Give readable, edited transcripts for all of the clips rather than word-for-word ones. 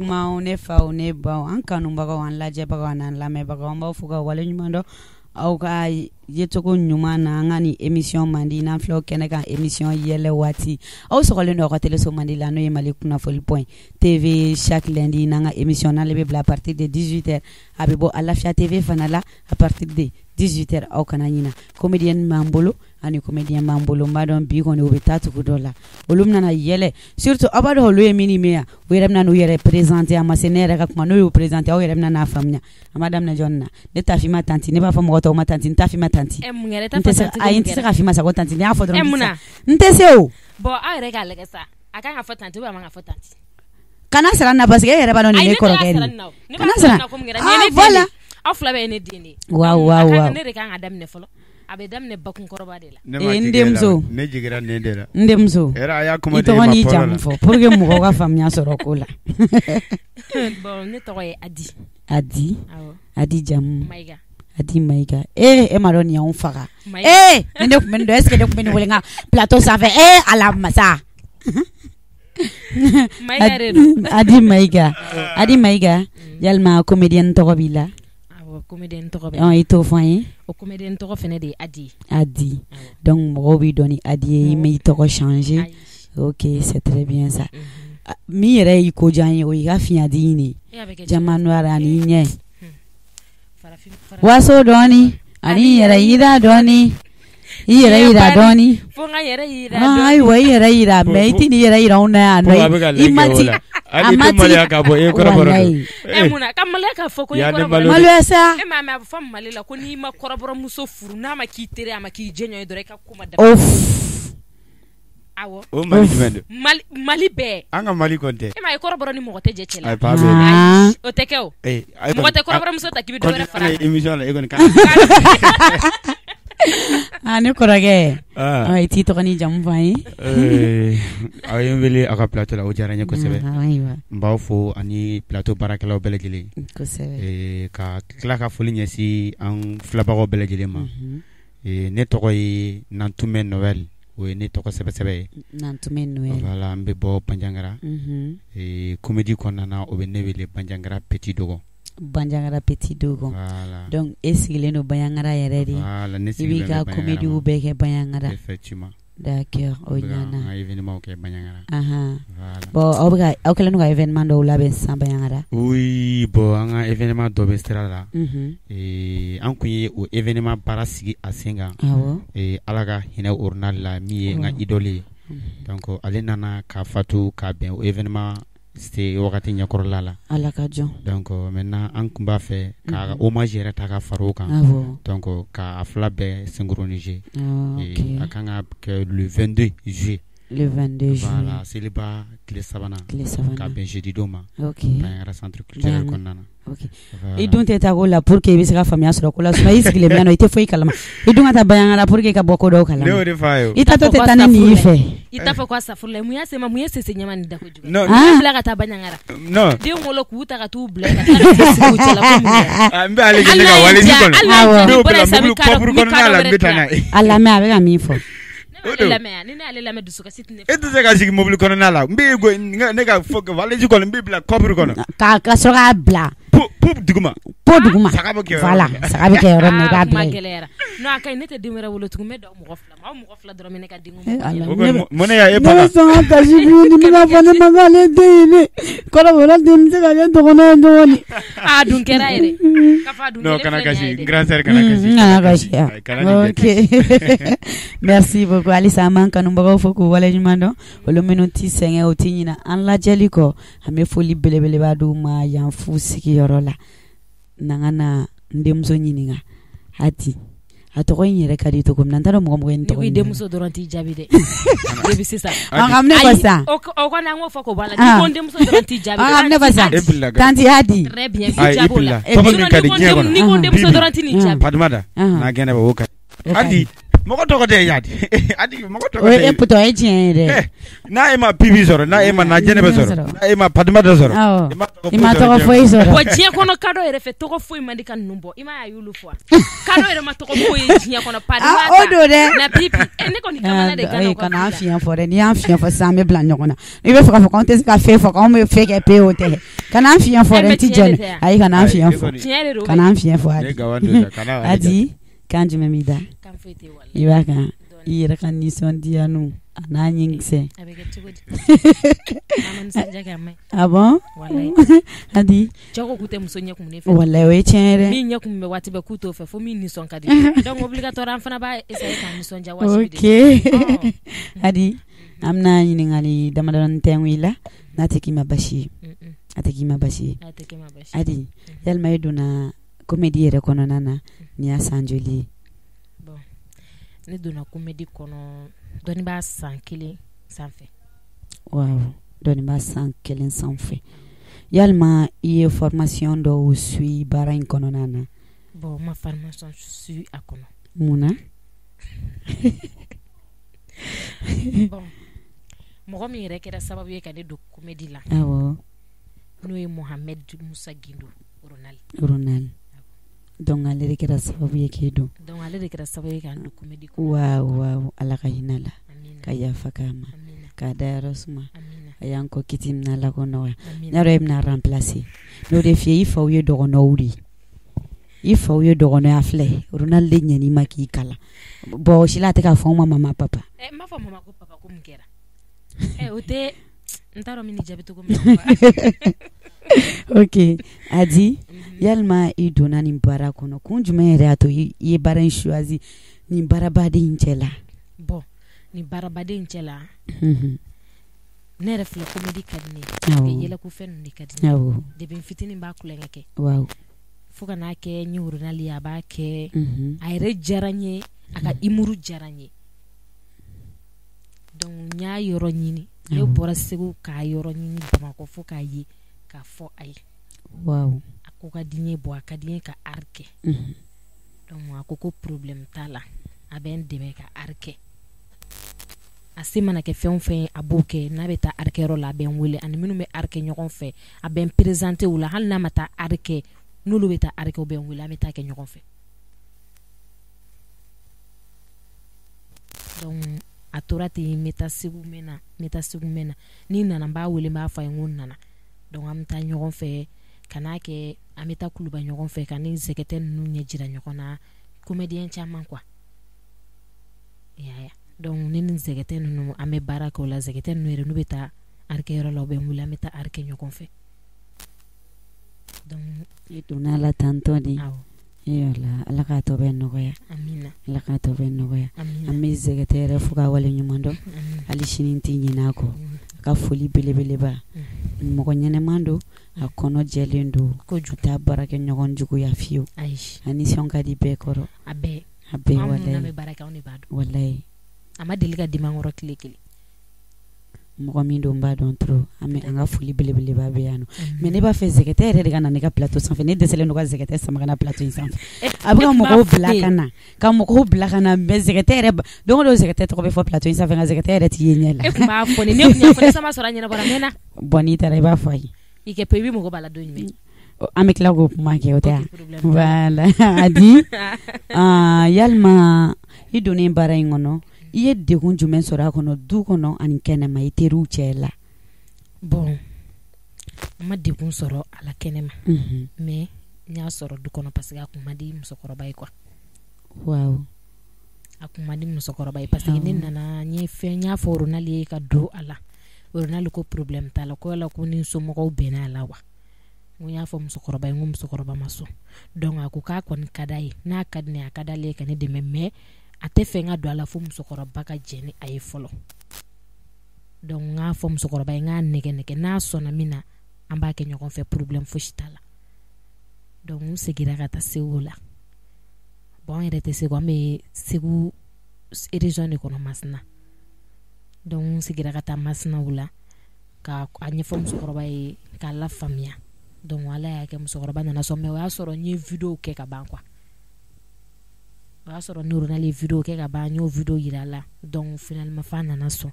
kuma ne fa ne ba an kanunbagaw an lajɛbagaw an lamɛnbagaw an b'aw fo ka wale ɲuman dɔn aw ka yecogo ɲuman na an ka ni émission mandi n'an filɛ kɛnɛ kan émission yɛlɛ waati aw sɔgɔlen don aw ka téléso mandi la n'o ye Mali kunnafoni point TV chaque lundi n'an ka émission n'ale bɛ bila à partir de 18h a bɛ bɔ Alafiya TV fana la à partir de 18h aw kana ɲina comédienne b'an bolo ani comédien b'an bolo n b'a dɔn bi kɔni u bɛ taa tugu dɔ la olu bɛna yɛlɛ surtout aw b'a dɔn olu ye min ni min yan u yɛrɛ bɛna n'u yɛrɛ présenter a ma se ne yɛrɛ ka kuma n'u y'u présenter aw yɛrɛ bɛna n'a faamuya a ma daminɛ jɔnni na ne Tafima tanti ne b'a fɔ mɔgɔ tɔw ma tanti n Tafima tanti n tɛ se ka f'i ma sa ko tanti ne y'a fɔ dɔrɔn n tɛ se o bon aw yɛrɛ k'a lajɛ sa a kan ka fɔ tanti ou a man ka fɔ tanti kana siran na parce que e yɛrɛ b'a dɔn nin ye kɔrɔkɛ ye kana siran voilà aw fila bɛɛ ye ne den de ye waaw ne de kan ka daminɛ fɔlɔ a bɛ daminɛ bakunkɔrɔba de la n denmuso ne jigira ne de la n denmuso i tɔgɔ n'i jamu fɔ pour que mɔgɔw ka faamuya sɔrɔ ko la bon ne tɔgɔ ye Adi jamu Adi Maïga e ma dɔn nin y'anw faga ne kun bɛ nin dɔn est-ce que ne kun bɛ nin wele n ka plateau sanfɛ ala masa Adi Maïga yalima comédienne tɔgɔ b'i la comédienne tɔgɔ bɛ i t'o fɔ an ye o comédienne tɔgɔ fɛnɛ de ye Adi donc mɔgɔw b'i dɔn ni Adi ye i m'i tɔgɔ changer ok c'est très bien ça min yɛrɛ y'i ko diya an ye o y'i ka fiɲɛdi ne jama noir ani ɲɛ waso dɔɔni ani yɛrɛ yira dɔɔni i yɛrɛ yira dɔɔni ayiwa i yɛrɛ yira mais i tɛ nin yɛrɛ yira anw na yan i ma ti a ma ti maloya ka fɔ ko maloya sa e ma a bɛ fɔ Mali la ko n'i ma kɔrɔbɔrɔmuso furu n'a ma k'i teri a ma k'i jɛɲɔ ye dɔrɔn i ka ko ma dafa awɔ o Mali jumɛn de Mali bɛɛ an ka Mali kɔni tɛ e ma ye kɔrɔbɔrɔ ni mɔgɔ tɛ jɛ cɛ la o tɛ kɛ o mɔgɔ tɛ kɔrɔbɔrɔmuso ta k'i bɛ dɔ wɛrɛ fara émission la e kɔni ne kɔrɔkɛ i t'i tɔgɔ ni jamu fɔ an ye aw ye n wele aw ka plateau la o diyara n ye kosɛbɛ n b'aw fo ani plateau baarakɛlaw bɛɛ lajɛlen kosɛbɛ ka tila ka foli ɲɛsin an filabagaw bɛɛ lajɛlen ma ne tɔgɔ ye Nantume Noël o ye ne tɔgɔ sɛbɛsɛbɛ ye Nantume Noël voilà n bɛ bɔ Bandiagara comédie kɔnɔna na o bɛ ne wele Bandiagara Petit Dogo Bandiagara Petit Dogo voilà donc e sigilen don Bandiagara yɛrɛ de voilà ne i b'i ka comédie bɛɛ kɛ Bandiagara effectivement d'accord o ɲana an événement kɛ Bandiagara bon aw kɛlen don ka événement dɔw labɛn sisan Bandiagara oui bon an ka événement dɔ bɛ sira la an kun ye o événement baara sigi a sen kan ala ka hinɛ ordinal la min ye n ka idole ye donc ale nana ka fatu ka bɛn o événement c'était wagati ɲɛkɔrɔla la ala ka jɔn donc maintenant an kun b'a fɛ ka hommage yɛrɛ ta ka fara o kan donc ka fila bɛɛ synchroniser a kan ka kɛ le 22 juillet voilà seliba tile sabanan ka bɛn jeudi don ma Bandiagara centre culturel kɔnɔna na i dun tɛ taa ko la pour que i bɛ se ka faamuya sɔrɔ ko la sinon i sigilen bɛ yan nɔ i tɛ foyi kalama i dun ka taa Bandiagara pour que i ka bɔ ko dɔw kalama ne y'o de fɔ a ye i taatɔ tɛ taa ne nin i fɛ i t'a fɔ ko asafurulayi mun y'a se ma mun ye sese ɲɛma ni dako jugu n bila ka taa Bandiagara den wolo k'u ta ka t'u bila ka taa sigi u cɛla ko mun ye n bɛ ale ɲini ka wale ni kɔnɔ n'o bila mobili kɔpuru kɔnɔna la n bɛ taa n'a ye a lamɛn a bɛ ka min fɔ ni ne ale lamɛn dusukasi tɛ ne e tɛ se ka sigi mobili kɔnɔna la n bɛ ne ka fɔ valise kɔnɔ n bɛ bila kɔpuru kɔnɔ ka sɔrɔ k'a bila po duguma saga bɛ kɛ yɔrɔ min i b'a bila yen non a kaɲi ne tɛ den wɛrɛ wolo tugun n bɛ da mɔgɔ fila dɔrɔn ne ka den mun ne y'a ye ne bɛ sɔn ka kasi ni bɛna fɔ ne ma k'ale den ye ne kɔrɔbɔrɔ den bɛ se ka kɛ dɔgɔnɔ ye dɔɔni a dun kɛra yɛrɛ non kana kasi grand sœur kana kasi ok merci beaucoup halisa an b'an kanubagaw fo k'u wale ɲuman dɔn olu minnu t'i sɛgɛn o t'i ɲina an lajɛli kɔ an bɛ foli belebeleba d'u ma yan fu sigiyɔrɔ la n'an ka na n denmuso ɲininka Adi a tɔgɔ in yɛrɛ ka di cogo min na n t'a dɔn mɔgɔ ye n tɔgɔ in denmuso dɔrɔn t'i jaabi dɛ depuis sisan ne ko sisan o kɔni an k'o fɔ k'o b'a la ni ko n denmuso dɔrɔn t'i jaabi ne ko sisan tanti Adi très bien k'i jaabi o la tɔgɔ min ka di diɲɛ kɔnɔ ni ko n denmuso dɔrɔn t'i ni jaabi Fatumata n'a gɛnɛ bɛ o ka Adi mɔgɔ tɔgɔ tɛ yadi adi mɔgɔ tɔgɔ tɛ e puto e tiɲɛ yɛrɛ n'a e ma pipi sɔrɔ n'a e ma najɛnɛ bɛ sɔrɔ n'a e ma patimata sɔrɔ i ma tɔgɔ foyi sɔrɔ wa diɲɛ kɔnɔ kado yɛrɛ fɛ tɔgɔ foyi man di ka ninnu bɔ i ma y'olu fɔ kado yɛrɛ ma tɔgɔ foyi ye diɲɛ kɔnɔ patimata o don dɛ na pipi ne kɔni kamana de kan kana an fiɲɛ fɔ dɛ n'i y'an fiɲɛ fɔ sisan an bɛ bila ɲɔgɔn na i bɛ fɛ k'a fɔ k'anw tɛ se ka fɛn fɔ k'anw bɛ fɛn kɛ pe o tɛ kana an fiɲɛ fɔ dɛ n ti jɛn ayi kana an fiɲɛ fɔ kana an fiɲɛ fɔ adi kan jumɛn b'i da i b'a kan i yɛrɛ ka nisɔndiya n'u a n'a ɲinkisɛ ah bon adi jago k'u tɛ muso ɲɛ kun ne fɛ wallahi o ye tiɲɛ yɛrɛ min ɲɛ kun bɛ waati bɛɛ k'u t'o fɛ fo min nisɔn ka di donc obligatoire an fana b'a essayer ka nisɔndiya waati ok adi an bɛna ɲininkali damadɔni tɛngu i la n'a tɛ k'i ma basi ye a tɛ k'i ma basi ye adi yalima e donna comédie yɛrɛ kɔnɔna na ni y'a san joli ye bon ne donna comédie kɔnɔ dɔnni b'a san 1 sanfɛ waaw dɔnni b'a san 1 sanfɛ yalima i ye formation dɔw suit baara in kɔnɔna na bon ma formation suit a kɔnɔ mun na bon mɔgɔ min yɛrɛ kɛra sababu ye ka ne don comédie la awɔ n'o ye Mohamed Musa Gindo Ronald donc ale de kɛra sababu ye k'e don donc ale de kɛra sababu ye k'an don comédie kɔnɔ waaw ala ka hinɛ la ka yafa k'a ma k'a dayɔrɔ suma a y'an kɔ kiti min na ala ko nɔgɔya ne yɛrɛ e bɛna remplacer n'o de f'i ye i faw ye dɔgɔnɔw de i faw ye dɔgɔnɔya filɛ Ronald de ɲɛn'i ma k'i kala bon si la a tɛ k'a fɔ n ma mama papa n b'a fɔ mama ko papa ko mun kɛra o tɛ n t'a dɔn min jaabi cogo min ok adi yalima i donna nin baara kɔnɔ kun jumɛn yɛrɛ y'a to i ye baara in choisi nin baarabaden in cɛ la bon nin baarabaden in cɛ la ne yɛrɛ filɛ comédie ka di ne ye yɛlɛko fɛn ninnu de ka di ne depuis n fitinin b'a kulonkɛ kɛ waaw fo ka n'a kɛ n ye Ronald ye a b'a kɛ a yɛrɛ diyara n ye a ka humour diyara n ye donc n y'a yɔrɔ ɲini ne bɔra Segu k'a yɔrɔ ɲini Bamakɔ fo k'a ye k'a fɔ a ye waaw a ko ka di n ye bon a ka di n ye ka art kɛ donc a ko problème t'a la a bɛ n dɛmɛ ka art kɛ a se mana kɛ fɛn o fɛn a b'o kɛ n'a bɛ taa art kɛyɔrɔ la a bɛ n wele ani minnu bɛ art kɛ ɲɔgɔn fɛ a bɛ n présenter u la hali n'a ma taa art kɛ n'olu bɛ taa art kɛ u bɛ n wele an bɛ taa kɛ ɲɔgɔn fɛ donc a tora ten n bɛ taa Segu mɛn na ni nana n b'a wele n b'a fɔ a ye n ko n nana donc an bɛ taa ɲɔgɔn fɛ ka n'a kɛ an bɛ taa kuluba ɲɔgɔn fɛ ka ni zɛgɛtɛ ninnu ɲɛ jira ɲɔgɔn na comédien caman quoi donc ne ni zɛgɛtɛ ninnu an bɛ baara kɛ o la zɛgɛtɛ ninnu yɛrɛ n'u bɛ taa art kɛyɔrɔ la u bɛ n wele an bɛ taa art kɛ ɲɔgɔn fɛ donc i donna la tantɔ de yala ala k'a tɔ bɛ nɔgɔya ala k'a tɔ bɛ nɔgɔya an bɛ zɛgɛtɛ yɛrɛ fo ka wale ɲuman dɔn hali sini t'i ɲinɛ a kɔ ka foli belebeleba mɔgɔ ɲɛnɛman don a kɔnɔ jɛlen don kojugu t'a baara kɛ ɲɔgɔn juguya fiyewu a nisɔn ka di bɛɛ kɔrɔ a bɛɛ walayi a ma deli ka di man kɔrɔ tile kelen mɔgɔ min don b'a dɔn trop an ka foli belebeleba bɛ yan nɔ mais ne b'a fɛ zɛgɛtɛ yɛrɛ de ka na ne ka plateau sanfɛ ne dɛsɛlen don ka zɛgɛtɛ sama ka na plateau in sanfɛ a bɛ ka mɔgɔw bila ka na mais zɛgɛtɛ yɛrɛ don o don zɛgɛtɛ tɔgɔ bɛ fɔ plateau in sanfɛ nka zɛgɛtɛ yɛrɛ t'i ye ɲɛ la e kun b'a fɔ ne kun y'a fɔ ne sama sɔrɔ a ɲɛnabɔra n mɛnna bon n'i taara i b'a fɔ a ye i kɛ pe i bɛ mɔgɔ b'a la don jumɛn an bɛ tila k'o kuma kɛ o tɛ voilà adi yalima i donnen baara in kɔnɔ i ye degun jumɛn sɔrɔ a kɔnɔ du kɔnɔ ani kɛnɛma i teriw cɛ la bon n ma degun sɔrɔ a la kɛnɛma mais n y'a sɔrɔ du kɔnɔ parce que a kun man di musokɔrɔba ye quoi waaw a kun man di musokɔrɔba ye parce que ne nana n y'a fɔ Ronald ye ka don a la Ronald ko problème t'a la ko yala ko ni somɔgɔw bɛnna a la wa n y'a fɔ musokɔrɔba ye n ko musokɔrɔba ma sɔn donc a ko k'a kɔni ka d'a ye n'a ka di ne ye a ka d'ale ye ka ne dɛmɛ mais a tɛ fɛ n ka don a la fo musokɔrɔba ka jɛ ni a ye fɔlɔ donc n k'a fɔ musokɔrɔba ye n k'a nɛgɛ n'a sɔnna min na an b'a kɛ ɲɔgɔn fɛ problème fosi t'a la donc n segira ka taa Segu la bon an yɛrɛ tɛ Segu an bɛ Segu région de kɔnɔ Masina donc n segira ka taa Masinaw la ka a ɲɛfɔ musokɔrɔba ye k'a la faamuya donc ala y'a kɛ musokɔrɔba nana sɔn mais o y'a sɔrɔ n ye vidéo kɛ ka ban quoi o y'a sɔrɔ ne n'ale video kɛ ka ban n y'o video yira a la donc finalement fa nana sɔn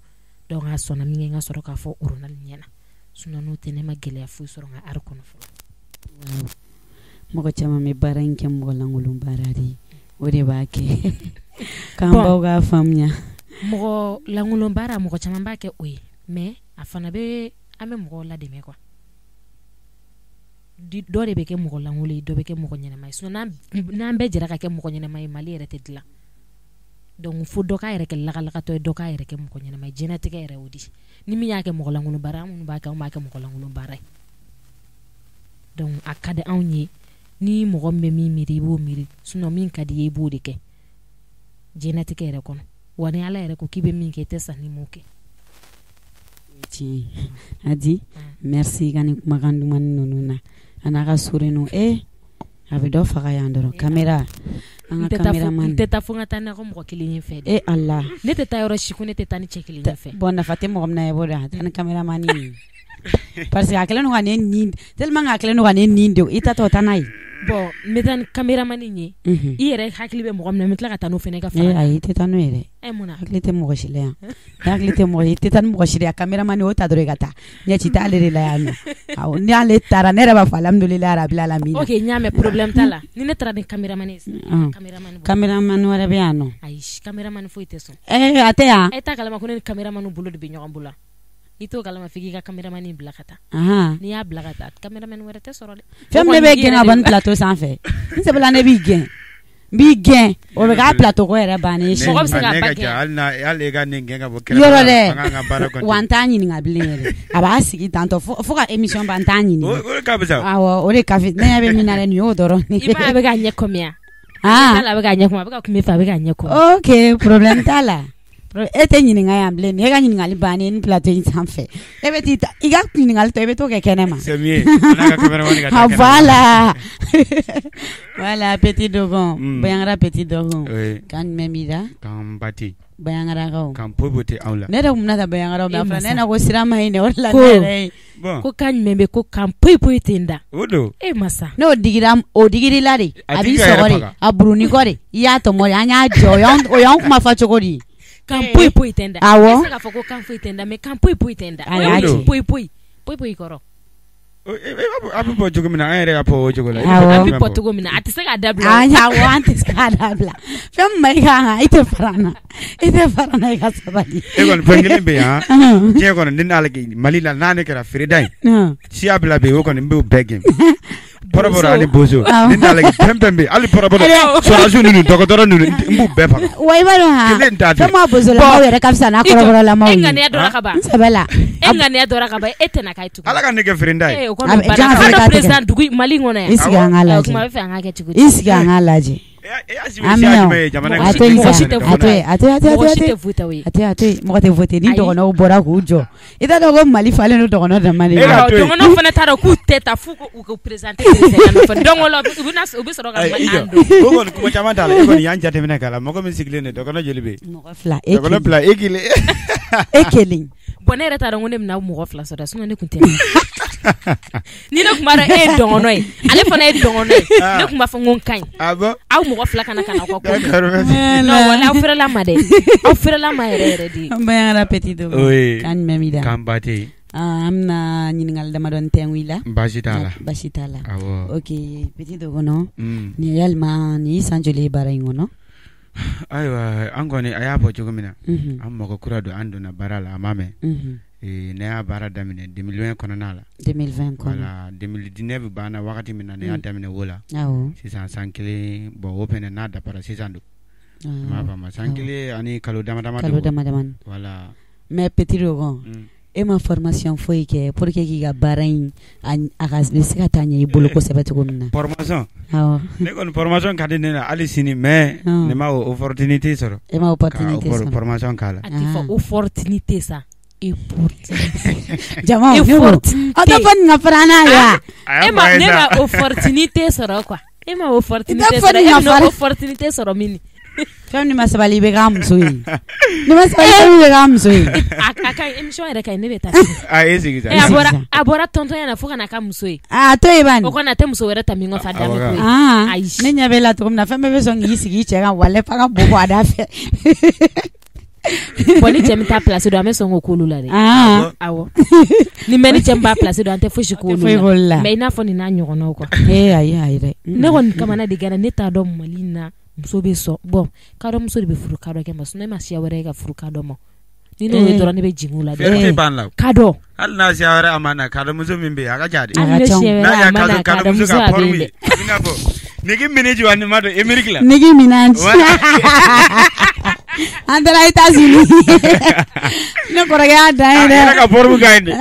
donc a sɔnna min kɛ n ka sɔrɔ k'a fɔ Ronald ɲɛna sinon n'o tɛ ne ma gɛlɛya foyi sɔrɔ n ka art kɔnɔ fɔlɔ. Mɔgɔ caman bɛ baara in kɛ mɔgɔ lankolon baara de o de b'a kɛ k'an baw k'a faamuya. Mɔgɔ lankolon baara mɔgɔ caman b'a kɛ o ye mais a fana bɛ an bɛ mɔgɔw ladɛmɛ quoi. Dɔ de bɛ kɛ mɔgɔ lankolon ye dɔ bɛ kɛ mɔgɔ ɲɛnama ye sinon n'an bɛɛ jɛra ka kɛ mɔgɔ ɲɛnama ye Mali yɛrɛ tɛ dilan donc fo dɔ k'a yɛrɛ kɛ lagalakatɔ ye dɔ k'a yɛrɛ kɛ mɔgɔ ɲɛnama ye diɲɛlatigɛ yɛrɛ o di ni min y'a kɛ mɔgɔ lankolon baara minnu b'a kɛ anw b'a kɛ mɔgɔ lankolon baara ye donc a ka di anw ye ni mɔgɔ min bɛ min miiri i b'o miiri sinon min ka di ye i b'o de kɛ diɲɛlatigɛ yɛrɛ kɔnɔ wa ni Ala yɛrɛ ko k'i bɛ min kɛ i tɛ sa ni m'o kɛ. Tiɲɛ Adi merci ka nin kumakan duman ninnu na a n'a ka sori ninnu a bɛ dɔ faga yan dɔrɔn caméra an ka cameraman n tɛ taa fo n ka taa n'a ka mɔgɔ kelen ye fɛ dɛ Allah ne tɛ taa yɔrɔ si ko ne tɛ taa ni cɛ kelen ye fɛ bon nafa tɛ mɔgɔ min na ye bɔ dɛ a taa ni cameraman ye parce que a kɛlen don ka ne nin tellement que a kɛlen don ka ne nin de i tatɔ taa n'a ye. Bon n bɛ taa ni cameraman ye i yɛrɛ hakili bɛ mɔgɔ min na n bɛ tila ka taa n'o fana ka fara ayi i tɛ taa n'o ye dɛ mun na hakili tɛ mɔgɔ si la yan hakili tɛ mɔgɔ i tɛ taa ni mɔgɔ si la cameraman o ta dɔrɔn i ka taa ɲɛci t'ale de la yan nɔ ni ale taara ne yɛrɛ b'a fɔ alhamdulilahi rabbil alamin. Ok n y'a mɛn problème t'a la ni ne taara ni cameraman ye cameraman wɛrɛ bɛ yan nɔ ayi cameraman foyi tɛ sɔn a tɛ yan e t'a kalama ko ne ni cameraman bolo de bɛ ɲɔgɔn bolo i t'o kalama f'i k'i ka cameraman bila ka taa n'i y'a bila ka taa cameraman wɛrɛ tɛ sɔrɔ dɛ fɛn min ne bɛ gɛn ka bɔ ni plateau sanfɛ n sabula ne b'i gɛn n b'i gɛn o bɛ k'a plateau ko yɛrɛ bannen ye mɔgɔ bɛ se ka ba gɛn hali e ka nin gɛn ka bɔ kɛrɛfɛ yɔrɔ dɛ wa n t'a ɲininka bilen yɛrɛ a b'a sigi tantɔ fo ka émission ban n t'a ɲininka o de ka fisa awɔ o de ka fisa ne ɲɛ bɛ min na dɛ nin y'o dɔrɔn i m'a ye a bɛ k'a ɲɛ kɔmiya a bɛ k'a ɲɛ kɔmi a bɛ ka kun min fɛ a bɛ k'a ɲɛ kɔmi ok problème t'a la e tɛ ɲininka yan bilen e ka ɲininkali bannen ni plateau in sanfɛ e bɛ t'i ta i ka ɲininkali tɔ i bɛ t'o kɛ kɛnɛma c'est mieux n'a ka cameraman ka taa kɛnɛma voilà petit dogon Bayangara petit dogon kan jumɛn b'i da kan bati Bayangarakaw kan popote aw la ne yɛrɛ kun bɛna taa Bayangaraw mais a fɔra ne na ko sira ma ɲi dɛ o de la ne yɛrɛ ye ko kan jumɛn bɛ ko kan poyi poyi tɛ n da o don masa n'o digirila de a b'i sɔgɔ de a buruni kɔ de i y'a tɔmɔ de an y'a jɔ o y'an kuma fɔ cogo di kan poyi poyi tɛ n da awɔ se k'a fɔ ko kan foyi tɛ n da mais kan poyi poyi tɛ n da a y'a ci poyi poyi kɔrɔ a bɛ bɔ cogo min na an yɛrɛ ka fɔ o cogo la a bɛ bɔ cogo min na a tɛ se k'a dabila awɔ an tɛ se k'a dabila fɛn min ma i kan kan i tɛ fara n na i ka sabali e kɔni fɛn kelen bɛ yan diɲɛ kɔnɔ ni n'ale Mali la n'a ne kɛra feereda ye siya bila bɛ yen o kɔni n b'o bɛɛ gɛn pɔrɔpɔrɔ ani bozo ni n'ale fɛn fɛn bɛ yen hali pɔrɔpɔrɔ sɔrɔdasiw ninnu dɔgɔtɔrɔ ninnu n b'u bɛɛ faga wa i b'a dɔn ha kelen t'a fɛn ma bozolamaw yɛrɛ ka fisa n'a kɔrɔbɔrɔlamaw ye e ŋaniya dɔra ka ban n sɛbɛ la e ŋaniya dɔra ka ban e tɛna k'a ye tugun ala ka ne kɛ feereda ye o kɔni banna président dugu Mali kɔnɔ yan i sigi an k'a lajɛ kuma bɛ fɛ an k'a kɛ cogo di i sigi an k'a lajɛ mɔgɔ tɛ voter ni dɔgɔnɔw bɔra k'u jɔ i t'a dɔn ko Mali falen don dɔgɔnɔ dama de dɔgɔnɔw fana t'a dɔn k'u tɛ taa f'u ko présenter nɔfɛ donc o la u bɛ sɔrɔ ka an don o kɔni kuma caman t'a la e kɔni y'an jateminɛ k'a la mɔgɔ min sigilen de dɔgɔnɔ joli bɛ yen mɔgɔ fila e kelen bon ne yɛrɛ t'a dɔn ko ne bɛna mɔgɔ fila sɔrɔ sinon ne tun tɛ ni ne tun b'a dɔn e ye dɔgɔnɔ ye ale fana ye dɔgɔnɔ ye ne tun b'a fɔ ko n ka ɲi aw mɔgɔ fila kana aw ka ko non wala aw feerela ma dɛ aw feerela ma yɛrɛ de Bayangara petit dogo kan jumɛn b'i da kan bate an bɛna ɲininkali damadɔni tɛngu i la baasi t'a la baasi t'a la ok petit dogo nɔ ni yalima ni i san joli ye baara in kɔnɔ ayiwa an kɔni a y'a fɔ cogo min na an mɔgɔ kura don an donna baara la a ma mɛn ne y'a baara daminɛ 2020 kɔnɔna la 2020 kɔnɔ voilà 2019 banna wagati min na ne y'a daminɛ o la sisan san kelen bon o fɛnɛ n'a dafara sisan don m'a faamu san kelen ani kalo damadama voilà mais petit dogo e ma formation foyi kɛ pour que k'i ka baara in a ka bɛ se ka taa ɲɛ i bolo kosɛbɛ cogo min na formation ne kɔni formation ka di ne na hali sini mais ne ma opportunité sɔrɔ e ma opportunité sɔrɔ formation k'a la a tɛ fɔ opportunité sa jama aw tɛ fɔ nin ka fara n'a ye ne ma opportunité sɔrɔ quoi e ma opportunité sɔrɔ e ma opportunité sɔrɔ min fɛn ni ma sabali bɛ k'a muso ye ni ma sabali bɛ k'a muso ye a ka émission yɛrɛ ka ɲi ne bɛ taa sigi a bɔra tɔntɔn na fo kana ka muso ye to ye bani o kana tɛ muso wɛrɛ ta min kɔfɛ da ko ye ayi ne ɲɛ bɛ la cogo min na fɛn bɛɛ bɛ sɔn k'i sigi cɛ kan wale fa ka bɔ a da fɛ bon ni cɛ min taa place don an bɛ sɔn k'o k'olu la dɛ awɔ ni mɛ ni cɛ min b'a place don an tɛ fosi k'olu la mais i n'a fɔ nin n'a ɲɔgɔnnaw quoi ayi dɛ ne kɔni kamana de kɛra ne t'a dɔn Mali na muso bɛ sɔn bon kadɔ muso de bɛ furu kadɔ kɛ ma sinon ne ma siya wɛrɛ ye ka furu kadɔ ma ni n'o ye dɔrɔn ne bɛ jigin o la kadɔ hali n'a siya wɛrɛ a ma na kadɔ muso min bɛ yen a ka ja de n'a y'a kadɔ muso a bɛ yen dɛ nigi miniji wa ni ma dɔn Amérique la nigi minanji an taara États-Unis ne kɔrɔkɛ y'a dan ye dɛ a yɛrɛ ka pɔribu ka ɲi dɛ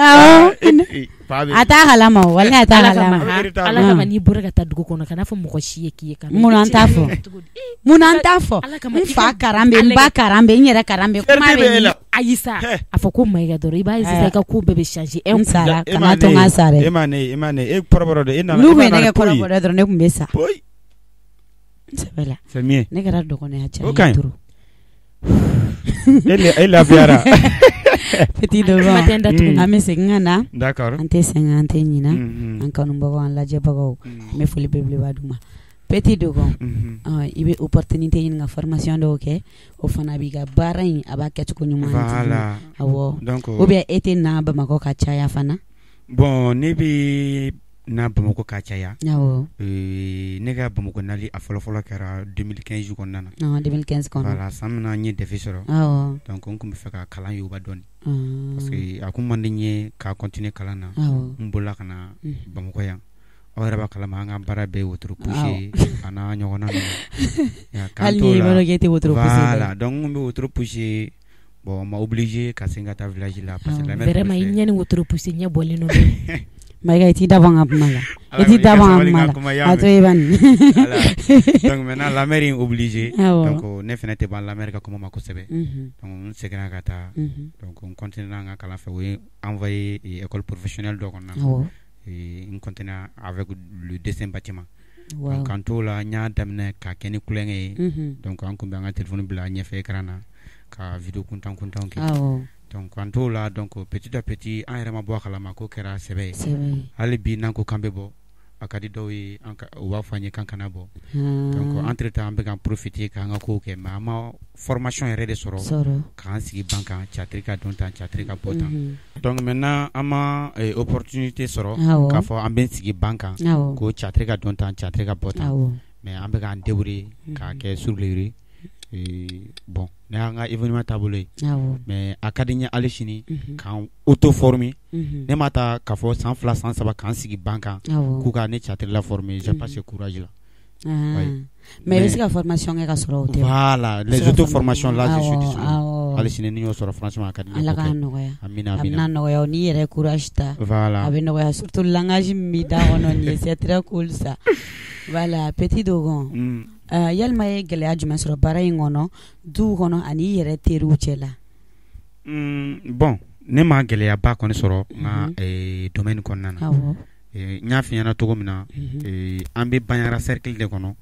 a t'a kalama wala a t'a kalama ala kama n'i bɔra ka taa dugu kɔnɔ kana fɔ mɔgɔ si ye k'i ye kan mun an t'a fɔ n fa karan bɛ n ba karan bɛ n yɛrɛ karan bɛ kuma bɛ ayi sa a fɔ ko Mayiga dɔrɔn i b'a ye sisan i ka ko bɛɛ bɛ changer n sara kana to n ka sa dɛ e ma ne e kɔrɔbɔrɔ dɛ e nana n'u bɛ ne kɛ kɔrɔbɔrɔ dɔrɔn ne tun bɛ sa sɛbɛla c'est mieux ne kɛra dɔgɔnin cɛ turu e lafiyara petit devant an bɛ segin ka na d'accord an tɛ sɛgɛn an tɛ ɲina an kanubagaw an lajɛbagaw n bɛ foli belebeleba d'u ma petit devant i bɛ opportunité ɲini ka formation dɔw kɛ o fana b'i ka baara in a b'a kɛcogo ɲuman voilà awɔ ou bien e tɛ na Bamakɔ ka caya fana bon ne bɛ na Bamakɔ ka caya awɔ ne ka Bamakɔ nali a fɔlɔ kɛra 2015 kɔnɔna na 2015 kɔnɔ voilà san min na n ye défi sɔrɔ donc n tun bɛ fɛ ka kalan yoba dɔɔni parce que a kun man di n ye ka continuer kalan na n bolila ka na Bamakɔ yan aw yɛrɛ b'a kalama an ka baara bɛɛ wotoro poussé a n'a ɲɔgɔnna ninnu hali ni b'a dɔn k'e tɛ wotoro poussé voilà donc n bɛ wotoro poussé bon ma obligé ka segin ka taa village la parce que vraiment i ɲɛ ni wotoro poussé ɲɛ bɔlen don Mayiga i t'i da bɔ n ka kuma la i t'i da bɔ n ka kuma la a to i bani donc maintenant la mère est obligée donc ne fɛnɛ tɛ ban la mère ka kuma ma kosɛbɛ donc n seginna ka taa donc n continue n ka kalan fɛ o ye envoyé école professionnelle dɔ kɔnɔ n continue avec le dessin bâtiment donc an t'o la n y'a daminɛ ka kɛ ni kulonkɛ ye donc an kun bɛ an ka téléphone bila ɲɛfɛ écran na ka vidéo kuntan kɛ donc an t'o la donc petit à petit an yɛrɛ ma bɔ a kalama ko kɛra sɛbɛ ye hali bi n'an ko k'an bɛ bɔ a ka di dɔw ye u b'a fɔ an ye k'an kana bɔ donc entre temps an bɛ k'an profiter k'an ka kow kɛ mais an ma formation yɛrɛ de sɔrɔ k'an sigi ban kan catiri ka don tan catiri ka bɔ tan donc maintenant an ma opportunité sɔrɔ k'a fɔ an bɛ sigi ban kan ko catiri ka don tan catiri ka bɔ tan mais an bɛ k'an débrouiller k'a kɛ sur le riz bon ne y'an ka événement taabolo ye mais a ka di n ye hali sini k'an auto former ne ma taa k'a fɔ san 2 san 3 k'an sigi ban kan k'u ka ne catiri la former j'ai pas ce courage là mais i bɛ se ka formation kɛ ka sɔrɔ o tɛ voilà les auto formations là je suis disponible hali sini ni y'o sɔrɔ franchement a ka di n ye Ala k'a nɔgɔya amina a bɛna nɔgɔya n'i yɛrɛ courage ta voilà a bɛ nɔgɔya surtout langage min b'i da kɔnɔ nin ye c'est très cool ça voilà petit dogon yalima ye gɛlɛya jumɛn sɔrɔ baara in kɔnɔ du kɔnɔ ani i yɛrɛ teriw cɛ la bon ne ma gɛlɛyaba kɔni sɔrɔ n ka domaine kɔnɔna na n y'a f'i ɲɛna cogo min na an bɛ Bandiagara cercle de kɔnɔ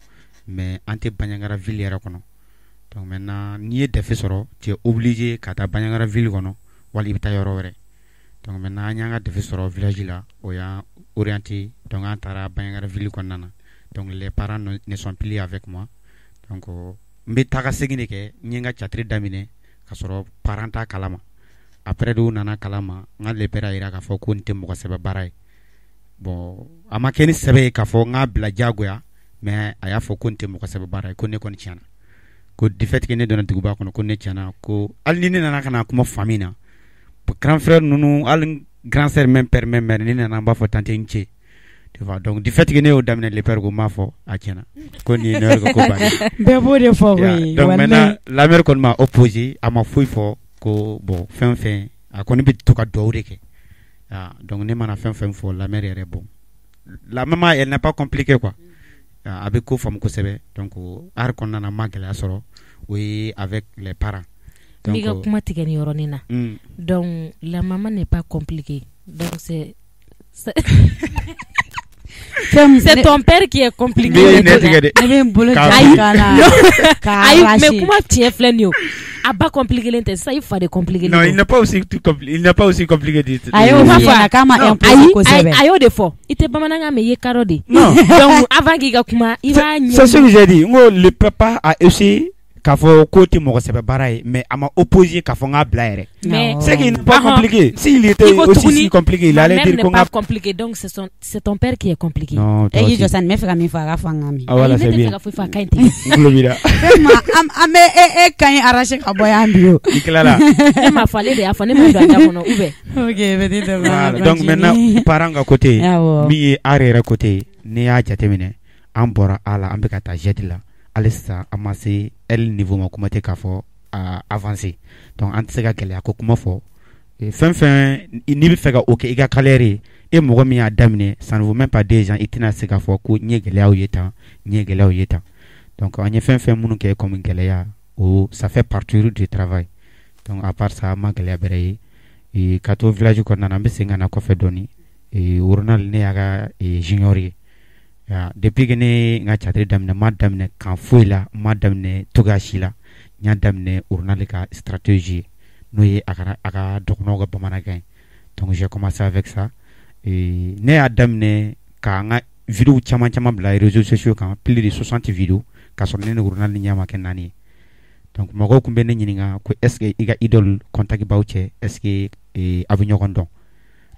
mais an tɛ Bandiagara ville yɛrɛ kɔnɔ donc maintenant n'i ye défi sɔrɔ tu es obligé ka taa Bandiagara ville kɔnɔ wali i bɛ taa yɔrɔ wɛrɛ donc maintenant an y'an ka défi sɔrɔ village la o y'an orienté donc an taara Bandiagara ville kɔnɔna na donc les parents ne sont plus avec moi donc n bɛ taga segin de kɛ n ye n ka catiri daminɛ ka sɔrɔ parent t'a kalama après de u nana kalama n ka le père a yira k'a fɔ ko n tɛ mɔgɔ sɛbɛ baara ye bon a ma kɛ ni sɛbɛ ye k'a fɔ n k'a bila diyagoya mais a y'a fɔ ko n tɛ mɔgɔ sɛbɛ baara ye ko ne kɔni tiɲɛna ko du fait que ne donna duguba kɔnɔ ko ne tiɲɛna ko hali ni ne nana ka na kuma famille na grand frère ninnu hali grand sœur même père même mère ne nana n b'a fɔ tante n cɛ tu vois donc du fait que ne y'o daminɛ le père ko n b'a fɔ a tiɲɛna ko nin ye ne yɛrɛ ka ko bannen bɛɛ b'o de fɔ koyi donc maintenant la mère kɔni m'a opposé a ma foyi fɔ ko bon fɛn fɛn a kɔni bɛ to ka duwawu de kɛ donc ne mana fɛn fɛn fɔ la mère yɛrɛ bon la maman elle n'est pas compliquée quoi a bɛ ko faamu kosɛbɛ donc art kɔnɔna na ma gɛlɛya sɔrɔ o ye avec les parents n'i ka kuma tigɛ ni yɔrɔnin na donc la maman n'est pas compliquée donc c'est C'est ton père qui est compliqué. Mais comment tu es flanio? Aba compliqué l'intérêt, ça il faut de compliquer. Non, il n'est pas aussi compliqué. Il n'est pas aussi compliqué. Ayo de fo. Il te pas mananga me yekarode. Non. Donc avant qu'il kuma, il va. C'est ce que j'ai dit. Le papa a essayé k'a fɔ côté mɔgɔ sɛbɛ baara ye mais a ma opposé k'a fɔ n k'a bila yɛrɛ. Mais c'est qu'il n'est pas compliqué. S'il était aussi si compliqué, il allait dire qu'on a compliqué. Donc c'est ton père qui est compliqué. Non, toi aussi. Josan me fait comme il faut faire ngami. Ah voilà, c'est bien. Vraiment ame quand arracher ka boy ambio. Ikilala. Il m'a fallu de afane me do anja kono ube. OK, peut-être. Donc maintenant parents à côté, mi arrière côté, ne y'a jateminɛ an bɔra ala an bɛ ka taa jet la. Alissa amassé el niveau ma kuma te k'a fɔ avancer donc an tɛ se ka gɛlɛya ko kuma fɔ fɛn n'i bɛ fɛ ka o kɛ i ka carrière ye e mɔgɔ min y'a daminɛ ça ne vaut même pas des gens i tɛna se k'a fɔ ko n ye gɛlɛyaw ye tan n ye gɛlɛyaw ye tan donc an ye fɛn minnu kɛ comme gɛlɛya o ça fait partie du travail donc à part ça ma gɛlɛya bɛrɛ ye ka to village kɔnɔna na an bɛ segin ka na kɔfɛ dɔɔni Ronald ne y'a ka junior ye. Depuis que ne nga chatri damne ma damne kan foyi la ma damne togashi la nya damne Ronald ka stratégie no ye aka dokno ga bamanagan donc j'ai commencé avec ça et ne a damne ka nga vidéo chama bla réseaux sociaux kan plus de 60 vidéos ka so ne Ronald nya ma ken nani donc mago kumbe ne nyinga ko est-ce que iga idol contact bawche est-ce que avenyo kondo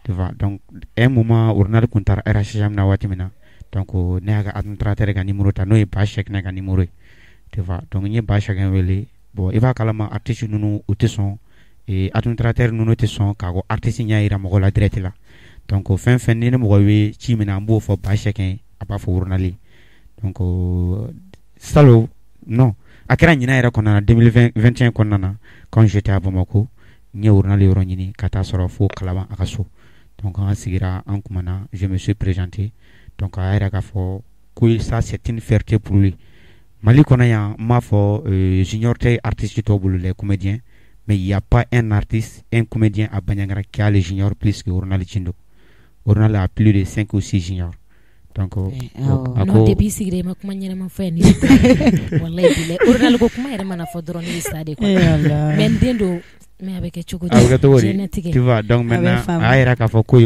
tu vois donc un moment Ronald kuntar RHM na watimina donc ne aga administrateur ga numéro ta no e ba chèque na ga numéro tu vois donc ni ba chèque wele bon il va kalama artiste nunu uteson et administrateur nunu uteson ka go artiste nya ira mo la direct la donc fin ni mo we chi mina mbo fo ba chèque aba fo journali donc salo non akira nyina ira konna 2021 konna quand j'étais à Bamako ni journali yoro nyini kata soro fo kalama akaso donc on sigira en kumana je me suis présenté. Donc ça c'est une fierté pour lui. Mali Konaya m'a fait junior artiste les comédiens, mais il n'y a pas un artiste, un comédien à Banyangara qui a les juniors plus que Ronald Chindo. Ronald a plus de 5 ou 6 juniors. Donc non depuis sigre ma kuma nyere ma fa ni wallahi bile Ronald ko kuma yere mana fo drone ni stade ko mais dendo mais avec choco tu vois donc maintenant aira ka fo ko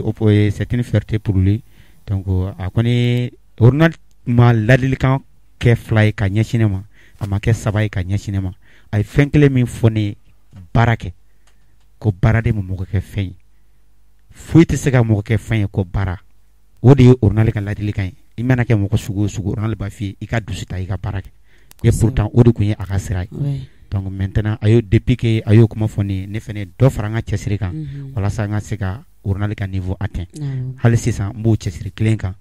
c'est une fierté pour lui. Donc a koni Ronald ma ladili kan ke fly ka nyashinema ama ke sabai ka nyashinema ay fenkle min foni barake ko barade mo mo ke fen fuite se ka mo ke fen ko bara wodi Ronald kan ladili kan imana ke mo ko sugo Ronald ba fi ika dusita ika barake et pourtant wodi kunye aka sirai donc maintenant ayo depuis que ayo kuma foni ne fene do faranga chesiri kan wala sa nga seka Ronald ka niveau atteint hali sisan mbo chesiri clen kan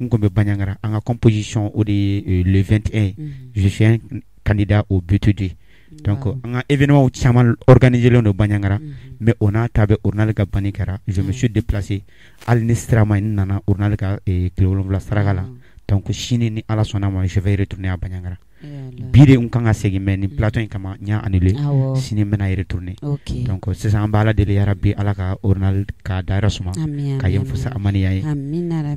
ngombe banyangara anga composition au le 21 je suis un candidat au BTD donc anga événement chaman organisé le banyangara mais on a tabe Ronald ka banikara je me suis déplacé al nistrama nana Ronald ka kilolomla saragala donc chini ni ala sona moi je vais retourner à Banyangara bide un kanga segi mais ni plateau kama nya annulé sini mena y retourner donc c'est ça mbala de ya rabbi ala ka Ronald ka daira suma ka yem fusa amani yayi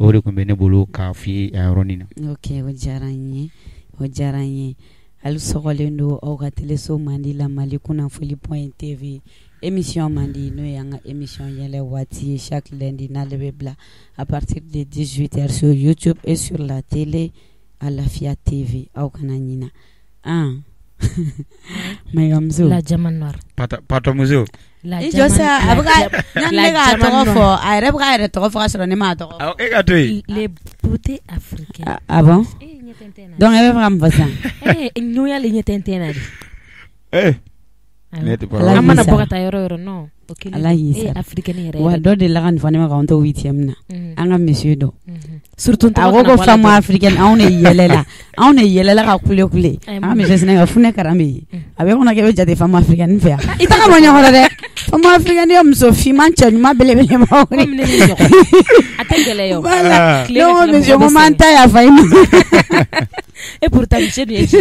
ore ko bene bolo ka fi ronina OK o jaranye al sogolendo o ka teleso mandi la malikuna foli.tv émission mandi no yanga émission yele wati chaque lundi na lebebla à partir de 18h sur YouTube et sur la télé à la Fia TV au kananyina Mayamzo la jaman noir pato muzo la jaman abuga nanga tofo ay rebga ay tofo sur ne ma to les beautés africaines bon donc elle va me faire nous ya les nyetentena di amana bogata yoro no okay africaine yere wa do de la kan fane ma kaunto 8e na anga monsieur do surtout agogo femme africaine on est yelela ka kule ah mais je sais na fune karame abe ona ke jate femme africaine fe itaka monya hora de femme africaine yo msofi mancha ma belebele ma atengele yo non monsieur momenta ya faima et pourtant je dis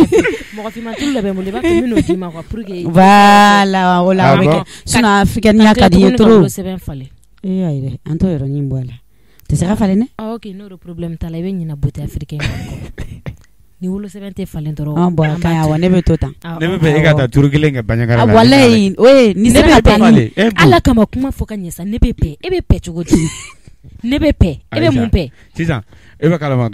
mo fi mantul le be mo le ba ke mino di ma ko pour que voilà wala suna africaine ya kadi yetro c'est bien fallait aire anto yero nyimbola tɛ se ka falen dɛ. Ok, n'o problème t'a la i bɛ ɲina beauté africaine ni wolo sɛbɛn tɛ falen dɔrɔn. Bon ka wa ne bɛ to tan. Ne bɛ fɛ e ka taa turu kelen kɛ Banɲagara la. Wallahi oye ni se bɛ falen. Ala kama kuma fɔ ka ɲɛ sa ne bɛ pɛ e bɛ pɛ cogo di. Ne bɛ pɛ e bɛ mun pɛ. Sisan e bɛ kalama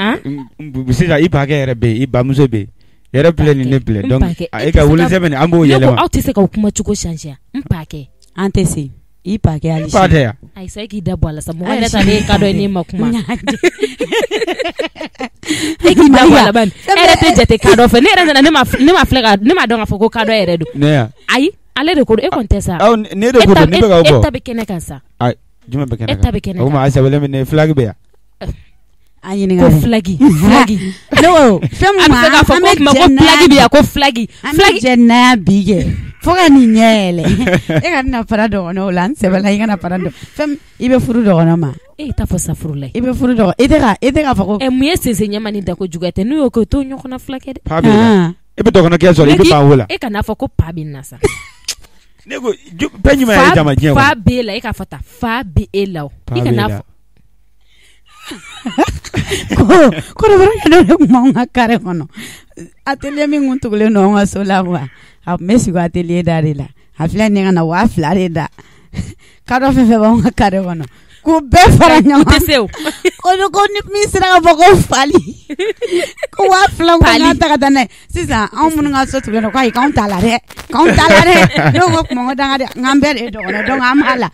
sisan i pakɛ yɛrɛ bɛ yen i bamuso bɛ yen yɛrɛ filɛ ni ne filɛ donc e ka wolo sɛbɛn an b'o yɛlɛma. Aw tɛ se ka kuma cogo changer n pakɛ. An tɛ se. I pakɛ ali. Pas tɛ ya. Ayi sa k'i da bɔ a la sa mɔgɔ yɛrɛ ta ne ka dɔ ne ma kuma. E k'i da bɔ a la bani. E yɛrɛ tɛ jate ka dɔ fɛ ne yɛrɛ nana ne ma filɛ ka ne ma dɔn k'a fɔ ko ka dɔ yɛrɛ don. Ne ya. Ayi ale de ko e kɔni tɛ sa. Ne de ko ne bɛ ka bɔ. E ta bɛ kɛnɛ kan sa. Ayi jumɛn bɛ kɛnɛ kan. E ta bɛ kɛnɛ kan. O ma a sɛbɛnlen bɛ ne flag bɛ yan. An ɲininka ko flagi. No fɛn mun ma an bɛ ko flagi bɛ yan ko flagi. Flagi jɛnɛya bi kɛ fo ka nin ɲɛ yɛlɛ e ka na fara dɔgɔnɔ la n sɛbɛla i kana fara fɛn i bɛ furu dɔgɔnɔ ma. E t'a fɔ sa furu la. I bɛ furu dɔgɔ e tɛ ka fɔ ko. Mun ye sensen ɲɛma ni da ko juguya tɛ n'u y'o kɛ o t'o ɲɔgɔnna filakɛ dɛ. Pa bɛ la e bɛ dɔgɔnɔkɛ sɔrɔ i bɛ pan o la. E kana fɔ ko pa bɛ na sa. Ne ko bɛɛ ɲuman ye jama diɲɛ kɔnɔ. Fa b'e la e k'a fɔ ta fa bɛ e la o. I kana fɔ. ko dɔ bɛ dɔ de kuma an ka kare kɔnɔ atelier min kun tugulen don an ka so la wa a tun bɛ sigi atelier da de la a filɛ nin ka na 2000 de da ka dɔ fɛn fɛn b'an ka kare kɔnɔ k'u bɛɛ fara ɲɔgɔn kan ko ni min sera ka fɔ ko fali ko 2000 ko n'an ta ka taa n'a ye sisan anw minnu ka so tugulen don ko ayi k'anw t'a la dɛ n'o ko kuma ko danga de nk'an bɛɛ de ye dɔgɔnɔ donc an b'a la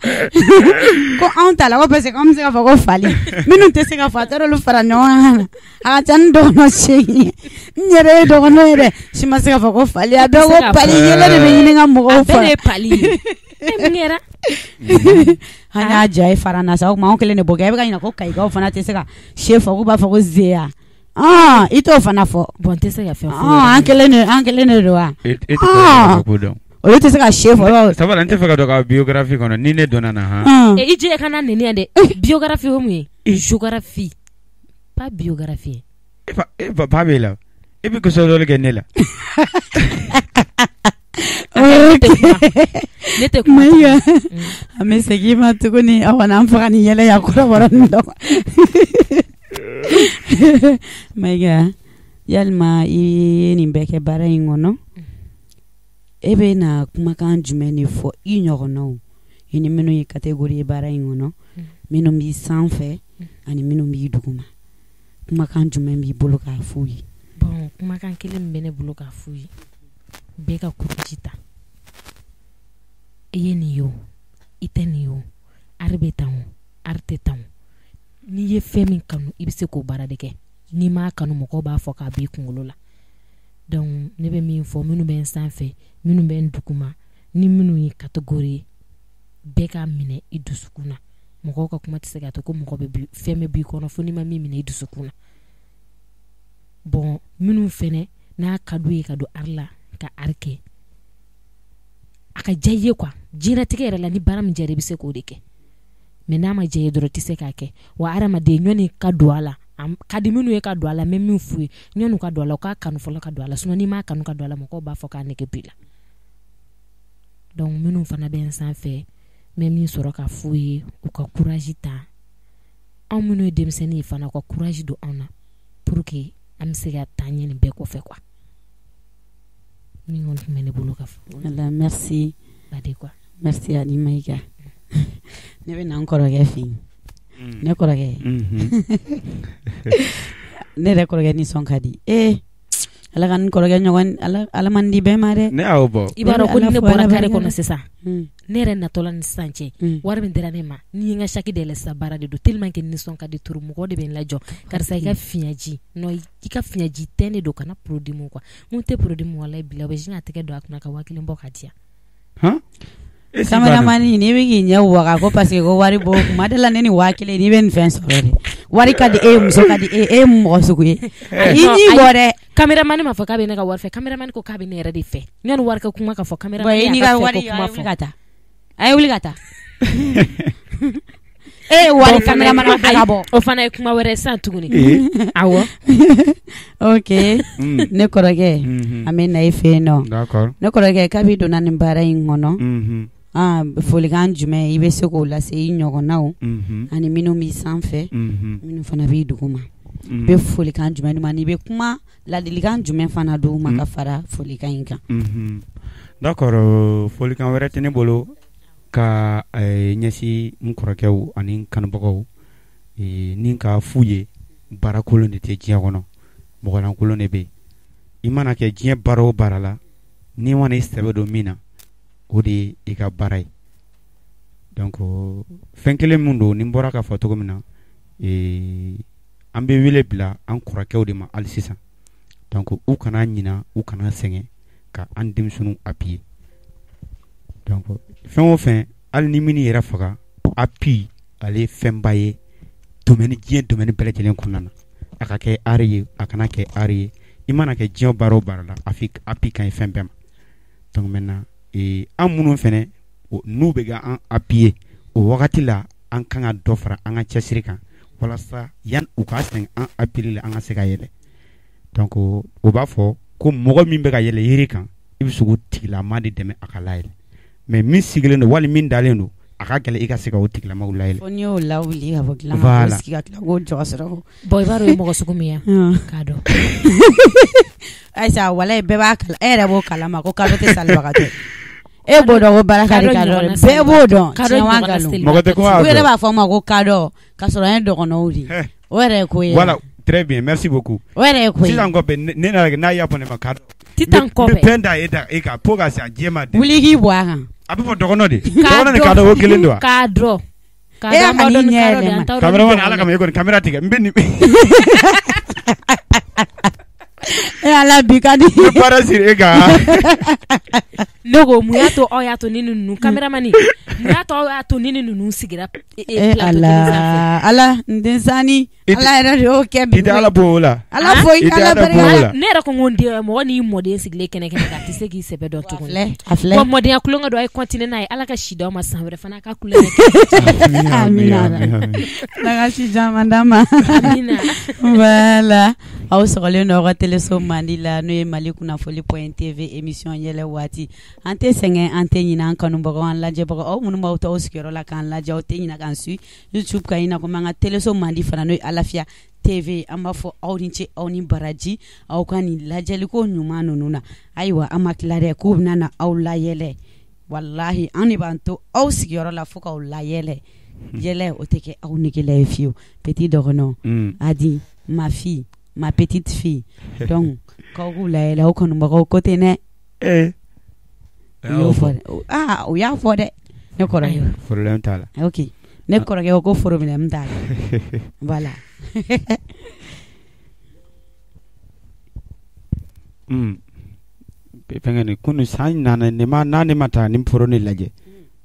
ko anw t'a la ko parce que k'anw bɛ se ka fɔ ko fali minnu tɛ se ka fɔ a taara olu fara ɲɔgɔn kan a ka ca ni dɔgɔnɔ 8 ye n yɛrɛ ye dɔgɔnɔ ye dɛ si ma se ka fɔ ko fali a dɔw ko pali yɛlɛ de bɛ ɲini ka mɔgɔw fara a bɛɛ de ye pali ye mun kɛra an y'a ja ye fara na sa o kuma anw kelen de bɔ kɛ e bɛ ka ɲina ko kayikaw fana tɛ se ka se fɔ k'u b'a fɔ ko zeya i t'o fana fɔ bon tɛ se ka fɛn fɔ an kelen de don wa olu tɛ se ka se fɔ sabula n tɛ fɛ ka dɔ ka biographie kɔnɔ ni ne donna na han i jɛ kana neni yan dɛ biographie o mun ye géographie pas biographie e fa b'e la e bɛ kosɔn dɔ kɛ ne la ne tɛ kuma an bɛ segin ma tuguni aw kana an faga ni yɛlɛ ya kɔrɔbɔrɔ nin dɔn Mayiga yalima i ye nin bɛɛ kɛ baara in kɔnɔ e bɛ na kumakan jumɛn de fɔ i ɲɔgɔnnaw i ni minnu ye catégorie ye baara in kɔnɔ minnu b'i sanfɛ ani minnu b'i duguma kumakan jumɛn b'i bolo k'a f'u ye. Bon kumakan kelen min bɛ ne bolo k'a f'u ye bɛɛ ka courage ta i ye nin ye o i tɛ nin ye o ari bɛ tan o ari tɛ tan o n'i ye fɛn min kanu i bɛ se k'o baara de kɛ n'i m'a kanu mɔgɔw b'a fɔ k'a b'i kunkolo la donc ne bɛ min fɔ minnu bɛ n sanfɛ minnu bɛ n duguma ni minnu ye catégorie ye bɛɛ k'a minɛ i dusukun na mɔgɔw ka kuma tɛ se k'a to ko mɔgɔ bɛ fɛn bɛ b'i kɔnɔ fo n'i ma min minɛ i dusukun na bon minnu fɛnɛ n'a ka d'u ye ka don ari la ka ari kɛ a ka diya i ye quoi diɲɛlatigɛ yɛrɛ la ni baara min diyara i bɛ se k'o de kɛ mais n'a ma diya i ye dɔrɔn i tɛ se k'a kɛ wa hadamaden ɲɔni ka don a la ka di minnu ye ka don a la mɛ min f'u ye ɲɔni ka don a la u k'a kanu fɔlɔ ka don a la sinon n'i m'a kanu ka don a la mɔgɔw b'a fɔ k'a nege b'i la donc minnu fana bɛ n sanfɛ mɛ min sɔrɔ ka f'u ye u ka courage ta anw minnu ye denmisɛnnin ye fana u ka courage don anw na pour que an bɛ se ka taa ɲɛ nin bɛɛ kɔfɛ quoi min kɔni tun bɛ ne bolo ka fɔ. Voilà, merci. Bade quoi. Merci Ani Mayiga. Ne bɛ na n kɔrɔkɛ fɛ yen. Ne kɔrɔkɛ. Ne yɛrɛ kɔrɔkɛ nisɔn ka di. Ala ka n kɔrɔkɛ ɲɔgɔn ala man di bɛɛ ma dɛ. Ne y'aw bɔ. I b'a dɔn ko ni ne bɔra kare kɔnɔ sisan ne yɛrɛ natɔla ni sisan cɛ wari min dira ne ma ni ye n ka saki dayɛlɛ sisan baara de don tellement que nisɔn ka di turu mɔgɔ de bɛ n lajɔ karisa i ka fiɲɛji non i ka fiɲɛji tɛ ne don kana produit mun quoi mun tɛ produit mun walayi bila u bɛ sin ka tɛgɛ don a kunna ka 1000 bɔ ka di yan. Samaramani n'i bɛ k'i ɲɛ waga ko parce que ko wari bɔ kuma de la ne ni 1000 n'i bɛ nin fɛn sɔrɔ dɛ wari ka di e muso ka di e ye mɔgɔ sugu ye i n'i bɔ dɛ. Caméraman ma fɔ k'a bɛ ne ka wari fɛ caméraman ko k'a bɛ ne yɛrɛ de fɛ ɲɔni wari ka kuma ka fɔ caméraman y'a ka fɛ ko kuma fɔ a ye wuli ka taa wari caméraman ka bɔ o fana ye kuma wɛrɛ san tuguni awɔ ok ne kɔrɔkɛ an bɛ na i fɛ yen nɔ ne kɔrɔkɛ k'a bɛ donna nin baara in kɔnɔ folikan jumɛn i bɛ se k'o lase i ɲɔgɔnnaw ani minnu b'i sanfɛ minnu fana b'i duguma bɛ folikan jumɛn ma n'i bɛ kuma ladilikan jumɛn fana d'u ma ka fara folikan in kan. D'accord, folikan wɛrɛ tɛ ne bolo ka ɲɛsin n kɔrɔkɛw ani n kanubagaw ni ka f'u ye baara kolon de tɛ diɲɛ kɔnɔ mɔgɔlankolon de bɛ yen i mana kɛ diɲɛ baara o baara la n'i mana i sɛbɛ don min na o de ye i ka baara ye donc fɛn kelen min don ni n bɔra ka fɔ cogo min na an bɛ wele bila an kɔrɔkɛw de ma hali sisan donc u kana ɲina u kana sɛgɛn ka an denmisɛnninw appuyer donc fɛn o fɛn hali ni min yɛrɛ faga appui ale fɛnba ye diɲɛ domaine bɛɛ lajɛlen kɔnɔna na a ka kɛ art ye a kana kɛ art ye i mana kɛ diɲɛ baara o baara la appui ka ɲi fɛn bɛɛ ma donc maintenant an minnu fɛnɛ n'u bɛ ka an appuyer o wagati la an kan ka dɔ fara an ka cɛsiri kan walasa yan u ka sɛgɛn an appuyer la an ka se ka yɛlɛ donc o b'a fɔ ko mɔgɔ min bɛ ka yɛlɛ yiri kan i bɛ se k'o tigilama de dɛmɛ a ka layɛlɛ mais min sigilen don wali min dalen don a ka gɛlɛn i ka se ka o tigilamaw layɛlɛ. Fo n'i y'o lawuli ka bɔ dilanma k'o sigi ka tila k'o jɔ sɔrɔ. Bon i b'a dɔn i mɔgɔ sugu min ye k'a dɔn. Ayisa walayi bɛɛ b'a kala e yɛrɛ b'o kalama ko kadɔ tɛ salibagatɔ ye. E b'o dɔn ko baraka de kadɔ bɛɛ b'o dɔn tiɲɛ wa nkalon mɔgɔ tɛ kuma u yɛrɛ b'a fɔ ma ko kadɔ ka sɔrɔ an ye dɔgɔnɔw de o yɛrɛ ye ko ye. Voilà très bien merci beaucoup. O yɛrɛ ye ko ye. Sisan kɔfɛ ne nana n'a y'a fɔ ne ma kadɔ. Titan kɔfɛ. N bɛ fɛn da e kan pour ka se a diɲɛ ma. Wuli k'i bɔ a kan. A bɛ fɔ dɔgɔnɔ de dɔgɔnɔ ni kadɔ o kelen don wa. K'a dɔn. E y'a ka ni ɲɛ yɛlɛma. Cameraman ala kama e kɔni caméra tigɛ n bɛ nin. E ala bi ka di. N bɛ baara siri e kan. Ne ko mun y'a to aw y'a to ni ninnu cameraman mun y'a to aw y'a to ni ninnu sigira plateau kelen sanfɛ. Ala n den sani ala yɛrɛ de y'o kɛ bi. I tɛ ala bɔ o la. Ala fo i ala barika. Ne yɛrɛ ko n den mɔgɔ n'i mɔden sigilen kɛnɛ kɛnɛ kan a tɛ se k'i sɛbɛ dɔn tuguni. A filɛ. Bon mɔdenya kulonkɛ dɔ a ye continuer n'a ye ala ka si d'aw ma san wɛrɛ fana a ka kulonkɛ kɛ. Amina. Ala ka si caman d'a ma. Amina. Voilà. Aw sɔgɔlen don aw ka téléso mandi la n'o ye Mali kunnafoli point TV émission yɛlɛ waati an tɛ sɛgɛn an tɛ ɲinɛ an kanubagaw an lajɛbagaw aw minnu b'aw ta aw sigiyɔrɔ la k'an lajɛ aw tɛ ɲinɛ k'an suit YouTube kan i n'a fɔ an ka téléso mandi fana n'o ye Alafiya TV an b'a fɔ aw ni ce aw ni baraji aw ka nin lajɛliko ɲuman ninnu na ayiwa an ma tila dɛ k'u bɛna na aw layɛlɛ walahi an de b'an to aw sigiyɔrɔ la fo k'aw layɛlɛ yɛlɛ o tɛ kɛ aw negela ye fiyewu petit dɔgɔnɔ Adi ma fille ma petite fille donc k'aw k'u layɛlɛ aw kanubagaw ko ten dɛ u y'o fɔ dɛ u y'a fɔ dɛ ne kɔrɔkɛ problème t'a la ok ne kɔrɔkɛ ko problème t'a la voilà fɛngɛ ni kunu san nana n'a ne ma taa ni poro ni lajɛ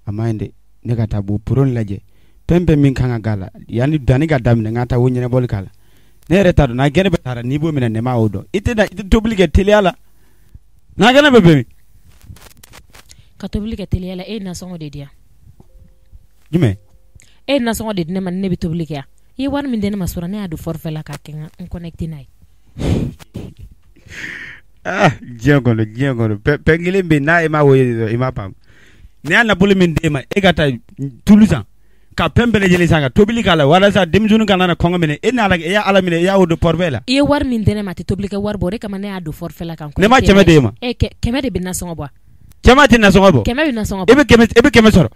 a ma ɲi dɛ ne ka taa poro ni lajɛ fɛn bɛɛ min kan ka k'a la yanni danni ka daminɛ n ka taa o ɲɛnabɔli k'a la ne yɛrɛ t'a dɔn n'a gɛrɛ bɛ taara n'i b'o minɛ ne m'a o dɔn i tɛ tobili kɛ teliya la n'a gɛrɛ bɛ bɛn ka tobili kɛ teliya la e ye nasɔngɔ de di yan jumɛn e ye nasɔngɔ de di ne ma ni ne bɛ tobili kɛ yan i ye wari min di ne ma sɔrɔ ne y'a don forfait la k'a kɛ n connecté n'a ye diɲɛ kɔnɔ pɛn kelen bɛ yen n'a e m'a wo ye i m'a faamu ne y'a nabolo min d'e ma e ka taa tulu san ka pɛn bɛɛ lajɛlen san ka tobili k'a la walasa denmisɛnnin kana na kɔngɔ minɛ e y'a ala minɛ e y'a o don forfait la. I ye wari min di ne ma a tɛ tobili kɛ wari bɔ o de kama ne y'a don forfait la kan. Ne ma kɛmɛ d'e ma. Kɛmɛ de bɛ nasɔngɔ bɔ. Cɛma tɛ nasɔngɔ bɔ. Kɛmɛ bɛ nasɔngɔ bɔ. E bɛ kɛmɛ sɔrɔ.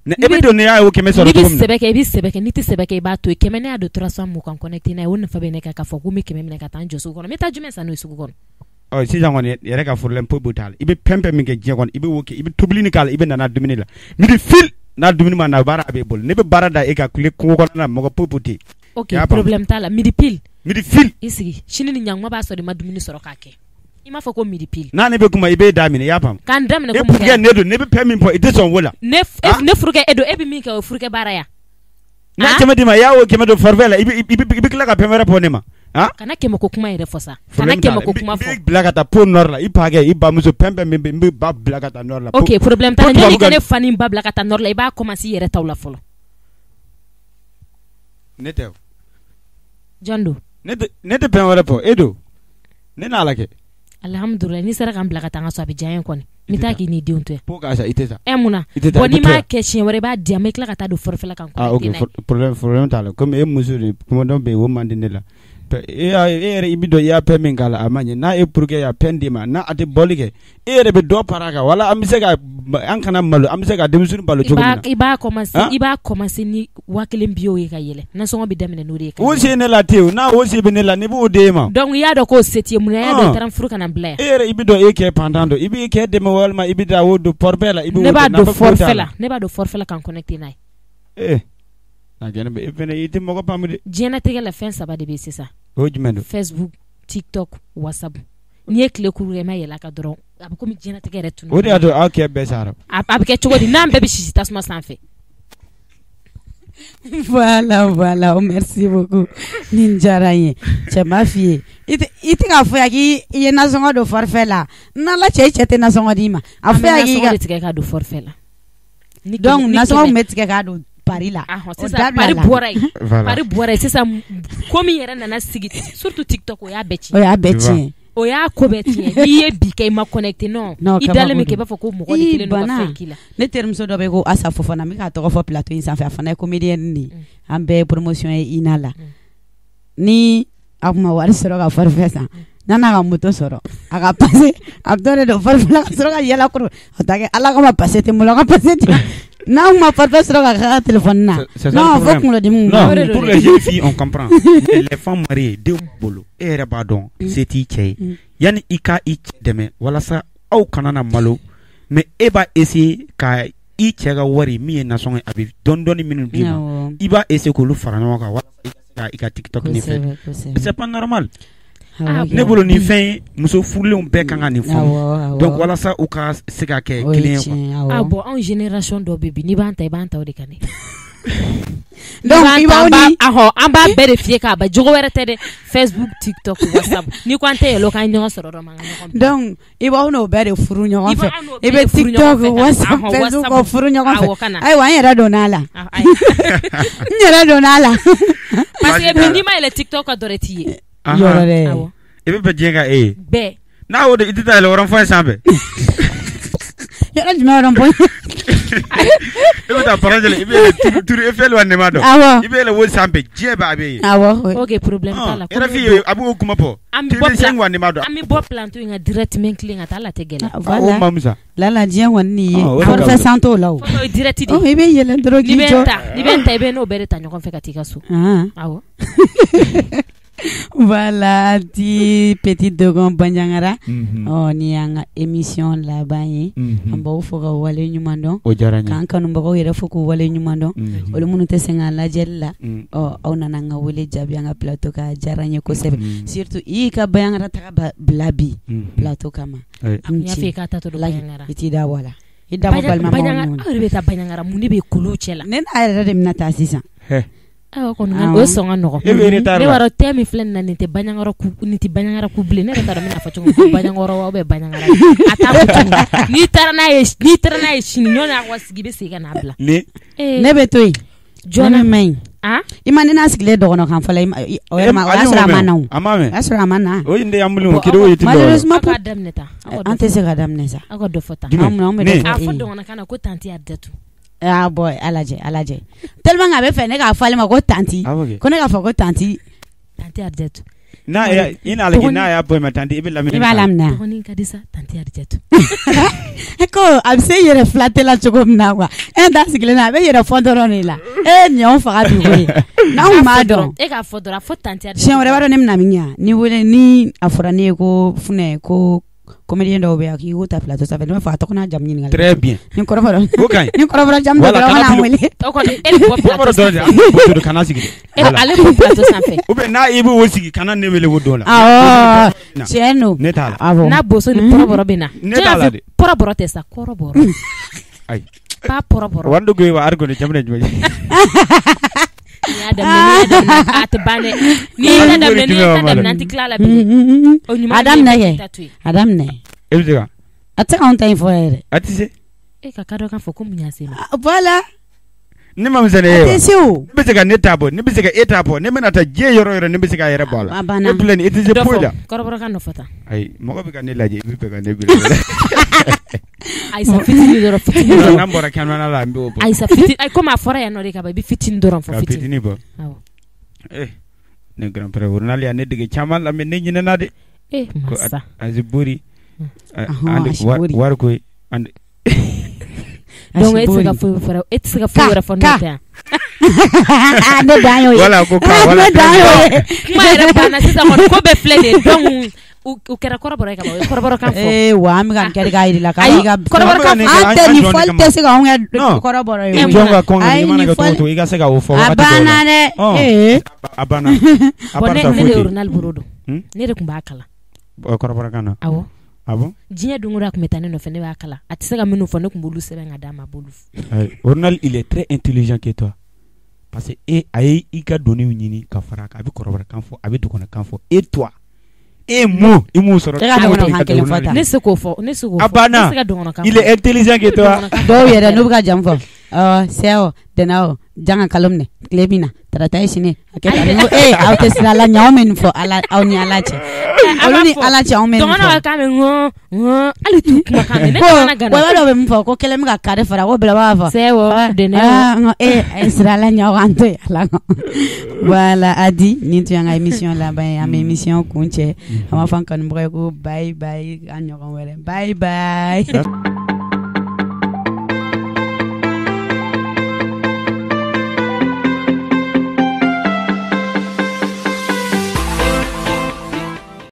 E bɛ don ne y'a o kɛmɛ sɔrɔ cogo min na. I bɛ sɛbɛ kɛ n'i tɛ sɛbɛ kɛ i b'a to yen kɛmɛ ne y'a don 300 mun kan connecté n'a ye o nafa bɛ ne kan k'a fɔ ko n bɛ kɛmɛ minɛ ka taa n jɔ sugu kɔnɔ n bɛ taa jumɛn san n'o ye sugu kɔnɔ. Sisan kɔni yɛrɛ ka problème foyi b'o t'a la i bɛ fɛn fɛn min kɛ diɲɛ kɔnɔ i bɛ o kɛ i bɛ tobili k'a la i bɛ nana dumuni la midi fil n'a dumuni ma na baara a bɛ bolo ne bɛ baara da e ka tile kungo kɔnɔna mɔgɔ popo tɛ. Ok problème t'a la midi pile. Midi fil. I sigi sini ni ɲankuma b'a sɔrɔ i ma dumuni sɔrɔ k'a kɛ i m'a fɔ ko midi pile. N'a ne bɛ kuma i bɛ da minɛ i y'a faamu. K'an daminɛ ko mun kɛ. E ne don ne bɛ fɛn min fɔ i tɛ sɔn o la. Ne furukɛ e don e bɛ min kɛ o furukɛ baara ya. N'a kɛmɛ di ma i y'a o kɛmɛ don forfait la i bɛ tila ka fɛn wɛrɛ fɔ ne ma. Kana kɛmɛ ko kuma yɛrɛ fɔ sa. Kana kɛmɛ ko kuma fɔ. I bila ka taa pôle nord la i pa kɛ i bamuso fɛn fɛn min bɛ n bɛ ba bila ka taa nord la. Ok problème t'a la yanni ka ne fa ni ba bila ka taa nord la i b'a commencer i yɛrɛ taw la fɔlɔ. Ne tɛ. Jɔn don. Ne tɛ fɛn wɛrɛ fɔ e don ne n'a la kɛ. alhamdulillah ni sera kan bila ka tanga so abi jayen koni ni ta ki ni diun to pour ka sa iteza muna boni ma question wore ba dia me kla ka ta do forfela kan ko ok problème tala comme e mesure comme don be wo mandine la ere ibido ya pemen kala amanye na e pour que ya pendima na ate bolike ere be do paraka wala amisega an kana malu amisega demisuru balu chogina iba commencer ni wakilin biyo e kayele na so bi demene no de ka o se ne la teu na o se be ne la ne bo de ma donc ya do ko setie mun ya do taran furu kana bla ere ibido e ke pendando ibi ke de mo walma ibida wo do porbela ibi ne ba do forfela kan connecter nai na jena be fene ite moko pamude jena tegela fen sabade be c'est ça Facebook, TikTok, WhatsApp. Ni ekle kuru ma yela ka doron. Ab ko mi jena tegere tunu. O de ado akye besaro. Ab ke chogodi nam bebe shishi tasma sanfe. Voilà, merci beaucoup. Ninjaraye. Che ma fille. Ite ka fo yaki ye na zongo do forfait la. Na la chete na zongo di ma. Afa yaki ga tike ka do forfait la. Donc na zongo metike ka do Paris là. C'est ça, Paris boirait, c'est ça. Comme il y a un sigi, surtout TikTok, oya beti. Oya ko beti. Iye bike ma connecté non. Idale me ke ba foko mo ko dikile no ba fekila. Ne terme so do be go asa fofana mi ka to fo plateau in sa fa fana comédienne ni. Ambe promotion e inala. Ni akuma wari soro ka farfesa. Nana ka moto soro. Aka passer abdore do farfela soro ka yela ko. Otake ala ka passer te mulo ka passer. Non, ma papa sera à téléphone. Non, faut qu'on le dise. Non, pour les jeunes filles, on comprend. Les femmes mariées, deux bolo. Et pardon, c'est tiché. Yani ika ich deme. Voilà ça. Au kanana malo. Mais eba essayer ka ich ga wari mi na songa abi dondoni minu dima. Iba essayer ko lu farano ka wala ika TikTok ni fait. C'est pas normal. Ne bolo ni fin muso fulle on be kanga ni fu donc voilà ça ou ka se ka ke client quoi bon en génération do bébé ni banta o de kane donc iba oni amba vérifier ka ba jogo wera tede Facebook TikTok WhatsApp ni kwante lo kan nyo soro ro manga donc iba ono be de furu nyo fe ibe TikTok WhatsApp Facebook ko furu nyo fe ai wa yera donala yera donala parce que ni ma le TikTok adoreti yorore ebe be jenga be na o de itita le oran fo sambe yora jima oran po ebe ta parangele ebe turu efel wanne ma do ebe le wo sambe jeba be ok problème tala era fi abu kuma po tele seng wanne ma do ami bo planto nga directement clinga tala tegela voilà mamza la dien wanni for fa santo law direct di ebe yele drogi jo libenta ebe no bere tanyo kon fe katika su Voilà, dit petit Dogon Banyangara. Ni anga émission là-bas. Amba ufoka wale nyumando. Kanka numbako yere foku wale nyumando. Ole munu tesenga la jella. Au nananga wale jabi anga plateau ka jaranye ko sebe. Surtout ka bayangara taka blabi plateau kama. Nyafe ka tato do bayangara. Itida wala. Ida mo balma mo. Bayangara bayangara muni be kulu chela. Nen ayra dem nata sisa. Ko ngan o songa no ne waro temi flen na nite banyangaro ku niti banyangara ku ble ne ta mina facho banyangoro wa be banyangara ata ni tarana e shini nyona kwa sigibe sega na bla ne betoy jona main imani na sigle do no kan fala o ma asra manau asra mana o inde yamulu kido yiti malheureusement pas damneta ante se ga damnesa ako do fota fodo na kana ko tanti adatu boy alaje tellement ngabe fe ne ka fale ma ko tanti ko ne ka fa ko tanti arjetu na ina alaki na ya boy ma tanti ibe lamina ko ni ka disa tanti arjetu ko abse yere flatter la choko mna kwa da sigile na be yere fondoro ni la nyon fa bi ko na ma do ka fodora fo tanti arjetu chen ore waro ne mna minya ni wole ni afura ne ko fune ko comédien do be aki ko ta plateau ça fait me fa to na jam ni ngal très bien ni ko robaro okay ni ko robaro jam do na wele to ko el bo plateau do do kana sigi ale bo plateau ça fait ube na ibu wosigi kana ne wele wodola cheno netala na boso ni poroboro bina netala poroboro tesa koroboro ay pa poroboro wando go wa argo ne jamne joyi ni adam nanti klala bi adam ne ebziga ata on time for ere atise ka kado kan foko munyasema voilà ne ma misɛnɛ tɛ se o ne bɛ se ka ne ta bɔ ne bɛ se ka e ta bɔ ne bɛna taa diɲɛ yɔrɔ yɔrɔ ne bɛ se ka yɛrɛ bɔ la e filɛ nin e tɛ se foyi la kɔrɔbɔrɔ ka nɔfɛ ta ayi mɔgɔ bɛ ka ne lajɛ i bɛ fɛ ka ne bila Aïssa fitini dɔrɔn fitini dɔrɔn n'an bɔra kɛnɛmana la an b'o bɔ Aïssa fitini ay comme a fɔra yan nɔ de ka ban i bɛ fitini dɔrɔn fɔ fitini bɔ ne grand frère Ronald ya ne dege caman lamɛn ne ɲinɛna de masa Aziburi wari ko donc e tɛ se ka foyi wɛrɛ fɔ n'o tɛ yan ne dan y'o ye wala ko ka wala ne dan y'o ye kuma yɛrɛ banna sisan kɔni ko bɛɛ filɛ nin ye donc u kɛra kɔrɔbɔrɔ ye ka ban o ye kɔrɔbɔrɔ kan fɔ wa an bɛ ka nin kɛ de k'a jira la k'a ayi ka kɔrɔbɔrɔ kan fɔ an tɛ nin fɔli tɛ se ka anw kɛ kɔrɔbɔrɔ ye jɔn ka kɔn i mana kɛ cogo o cogo i ka se ka o fɔ a banna dɛ a banna bon ne de Ronald bolo don ne de tun b'a kala kɔrɔbɔrɔ kan na awɔ ah bon diɲɛ don o don a tun bɛ taa ne nɔfɛ ne b'a kala a tɛ se ka minnu fɔ ne tun b'olu sɛbɛn ka d'a ma bolo Ronald il est très intelligent que toi parce que a ye i ka doniw ɲini ka fara a bɛ kɔrɔbɔrɔ kan fɔ a bɛ dukɔnɔ kan fɔ et toi e mo i m'o sɔrɔ ne se k'o fɔ ne se k'o fɔ a banna il est intelligent que toi dɔw yɛrɛ n'u bɛ ka jam fɔ sɛɔ dɛnɛ janga kalom ne tile bina tarata ye sini aw tɛ sira la ɲaw min fɔ aw ni ala cɛ olu ni ala cɛ anw bɛ dɔgɔnɔ ka mɛ ŋɔ hali tu kuma kan ne kana gana wa dɔ bɛ min fɔ ko kelen bɛ ka kari fara ko bɛɛ b'a fɔ sɛɔ dɛnɛ a ye sira la ɲaw an to ala voilà Adi nin tun y'an ka émission laban ye an bɛ émission kun cɛ an b'a fɔ an kanubagaw ye ko bye bye an ɲɔgɔn wɛrɛ bye bye